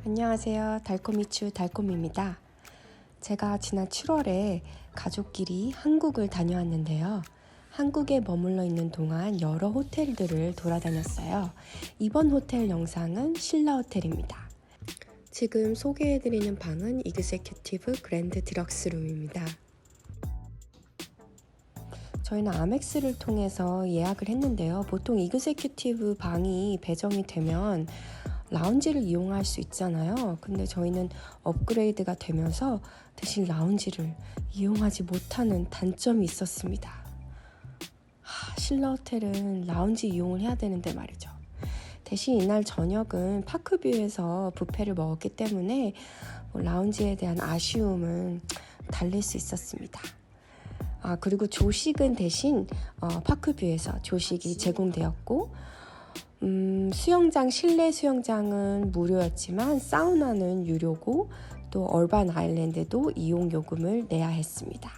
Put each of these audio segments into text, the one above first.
안녕하세요. 달콤이추 달콤입니다. 제가 지난 7월에 가족끼리 한국을 다녀왔는데요. 한국에 머물러 있는 동안 여러 호텔들을 돌아다녔어요. 이번 호텔 영상은 신라 호텔입니다. 지금 소개해드리는 방은 이그제큐티브 그랜드 디럭스 룸입니다. 저희는 아멕스를 통해서 예약을 했는데요. 보통 이그제큐티브 방이 배정이 되면 라운지를 이용할 수 있잖아요. 근데 저희는 업그레이드가 되면서 대신 라운지를 이용하지 못하는 단점이 있었습니다. 신라 호텔은 라운지 이용을 해야 되는데 말이죠. 대신 이날 저녁은 파크뷰에서 뷔페를 먹었기 때문에 라운지에 대한 아쉬움은 달랠 수 있었습니다. 그리고 조식은 대신 파크뷰에서 조식이 제공되었고 수영장, 실내 수영장은 무료였지만 사우나는 유료고 또 얼반 아일랜드도 이용 요금을 내야 했습니다.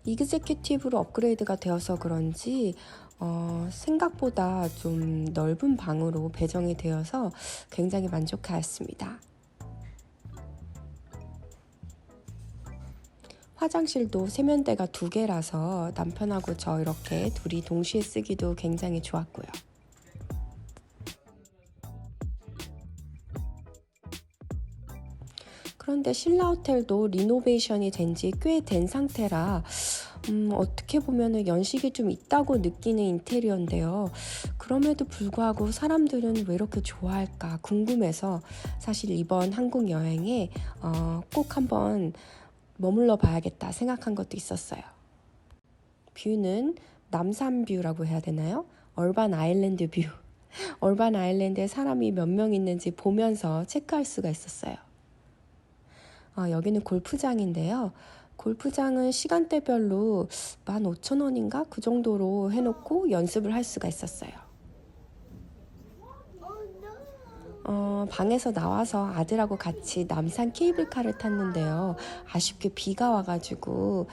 이그제큐티브로 업그레이드가 되어서 그런지 생각보다 좀 넓은 방으로 배정이 되어서 굉장히 만족하였습니다. 화장실도 세면대가 2개라서 남편하고 저 이렇게 둘이 동시에 쓰기도 굉장히 좋았고요. 그런데 신라 호텔도 리노베이션이 된 지 꽤 된 상태라 어떻게 보면 연식이 좀 있다고 느끼는 인테리어인데요. 그럼에도 불구하고 사람들은 왜 이렇게 좋아할까 궁금해서 사실 이번 한국 여행에 꼭 한번 머물러 봐야겠다 생각한 것도 있었어요. 뷰는 남산뷰라고 해야 되나요? 얼반 아일랜드 뷰. 얼반 아일랜드에 사람이 몇 명 있는지 보면서 체크할 수가 있었어요. 여기는 골프장인데요. 골프장은 시간대별로 15,000원인가? 그 정도로 해놓고 연습을 할 수가 있었어요. 방에서 나와서 아들하고 같이 남산 케이블카를 탔는데요. 아쉽게 비가 와가지고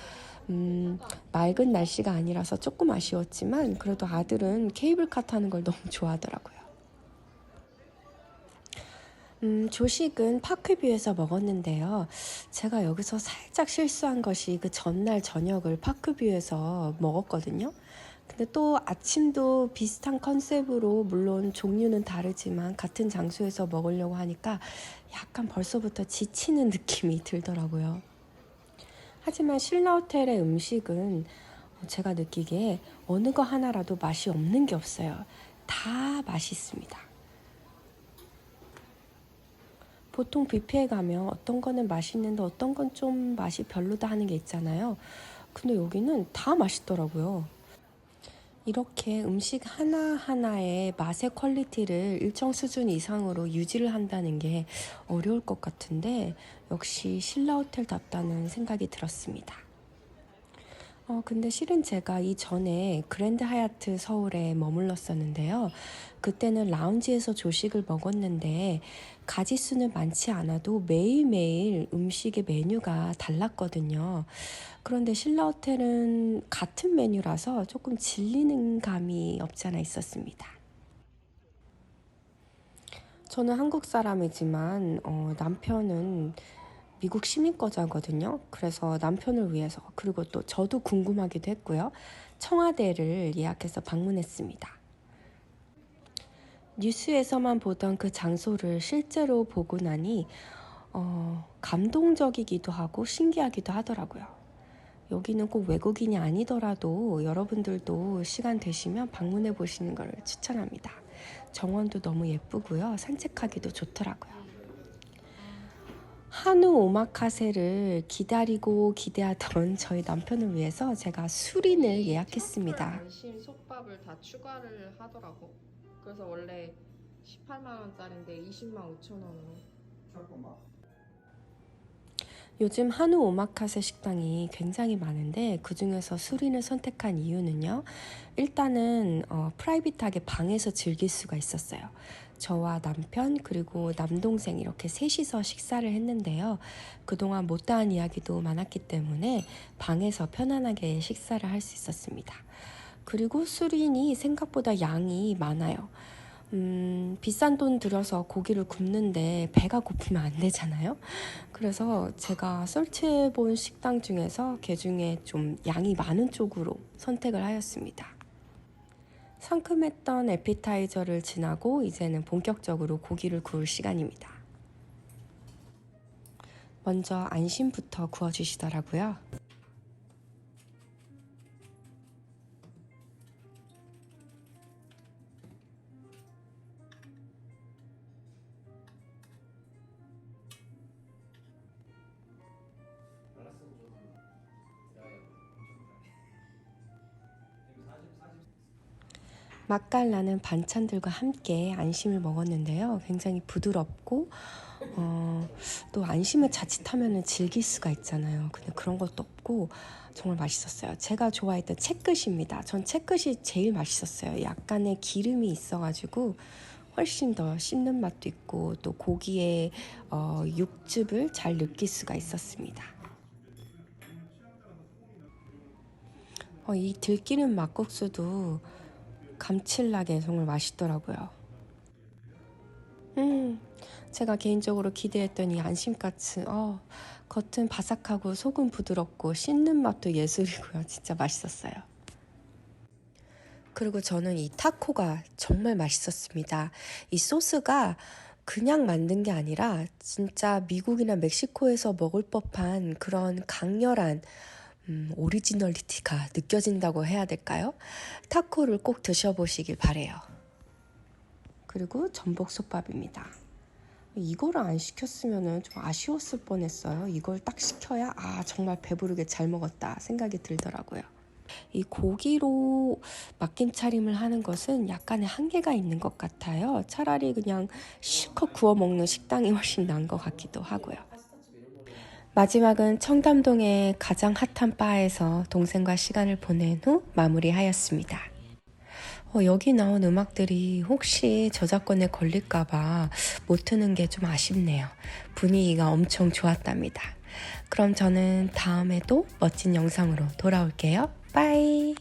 맑은 날씨가 아니라서 조금 아쉬웠지만 그래도 아들은 케이블카 타는 걸 너무 좋아하더라고요. 조식은 파크뷰에서 먹었는데요. 제가 여기서 살짝 실수한 것이 그 전날 저녁을 파크뷰에서 먹었거든요. 근데 또 아침도 비슷한 컨셉으로 물론 종류는 다르지만 같은 장소에서 먹으려고 하니까 약간 벌써부터 지치는 느낌이 들더라고요. 하지만 신라 호텔의 음식은 제가 느끼기에 어느 거 하나라도 맛이 없는 게 없어요. 다 맛있습니다. 보통 뷔페에 가면 어떤 거는 맛있는데 어떤 건 좀 맛이 별로다 하는 게 있잖아요. 근데 여기는 다 맛있더라고요. 이렇게 음식 하나하나의 맛의 퀄리티를 일정 수준 이상으로 유지를 한다는 게 어려울 것 같은데 역시 신라 호텔답다는 생각이 들었습니다. 근데 실은 제가 이전에 그랜드 하얏트 서울에 머물렀었는데요. 그때는 라운지에서 조식을 먹었는데 가짓수는 많지 않아도 매일매일 음식의 메뉴가 달랐거든요. 그런데 신라 호텔은 같은 메뉴라서 조금 질리는 감이 없지 않아 있었습니다. 저는 한국 사람이지만 남편은 미국 시민권자거든요. 그래서 남편을 위해서 그리고 또 저도 궁금하기도 했고요. 청와대를 예약해서 방문했습니다. 뉴스에서만 보던 그 장소를 실제로 보고 나니 감동적이기도 하고 신기하기도 하더라고요. 여기는 꼭 외국인이 아니더라도 여러분들도 시간 되시면 방문해 보시는 걸 추천합니다. 정원도 너무 예쁘고요. 산책하기도 좋더라고요. 한우 오마카세를 기다리고 기대하던 저희 남편을 위해서 제가 수린을 예약했습니다. 안심 솥밥을 다 추가를 하더라고. 그래서 원래 18만 원짜리인데 20만 5천 원으로. 요즘 한우 오마카세 식당이 굉장히 많은데 그중에서 수린을 선택한 이유는요. 일단은 프라이빗하게 방에서 즐길 수가 있었어요. 저와 남편 그리고 남동생 이렇게 셋이서 식사를 했는데요. 그동안 못다한 이야기도 많았기 때문에 방에서 편안하게 식사를 할 수 있었습니다. 그리고 수린이 생각보다 양이 많아요. 비싼 돈 들여서 고기를 굽는데 배가 고프면 안 되잖아요. 그래서 제가 설치해본 식당 중에서 그 중에 좀 양이 많은 쪽으로 선택을 하였습니다. 상큼했던 에피타이저를 지나고 이제는 본격적으로 고기를 구울 시간입니다. 먼저 안심부터 구워주시더라고요. 맛깔나는 반찬들과 함께 안심을 먹었는데요. 굉장히 부드럽고 또 안심을 자칫하면 질길 수가 있잖아요. 근데 그런 것도 없고 정말 맛있었어요. 제가 좋아했던 채끝입니다. 전 채끝이 제일 맛있었어요. 약간의 기름이 있어가지고 훨씬 더 씹는 맛도 있고 또 고기의 육즙을 잘 느낄 수가 있었습니다. 이 들기름 막국수도 감칠나게 정말 맛있더라고요. 제가 개인적으로 기대했던 이 안심까츠, 겉은 바삭하고 속은 부드럽고 씹는 맛도 예술이고요. 진짜 맛있었어요. 그리고 저는 이 타코가 정말 맛있었습니다. 이 소스가 그냥 만든 게 아니라 진짜 미국이나 멕시코에서 먹을 법한 그런 강렬한 오리지널리티가 느껴진다고 해야 될까요? 타코를 꼭 드셔보시길 바래요. 그리고 전복솥밥입니다. 이거를 안 시켰으면 좀 아쉬웠을 뻔했어요. 이걸 딱 시켜야 정말 배부르게 잘 먹었다 생각이 들더라고요. 이 고기로 맡김 차림을 하는 것은 약간의 한계가 있는 것 같아요. 차라리 그냥 실컷 구워 먹는 식당이 훨씬 나은 것 같기도 하고요. 마지막은 청담동의 가장 핫한 바에서 동생과 시간을 보낸 후 마무리하였습니다. 여기 나온 음악들이 혹시 저작권에 걸릴까봐 못 트는 게 좀 아쉽네요. 분위기가 엄청 좋았답니다. 그럼 저는 다음에도 멋진 영상으로 돌아올게요. 빠이!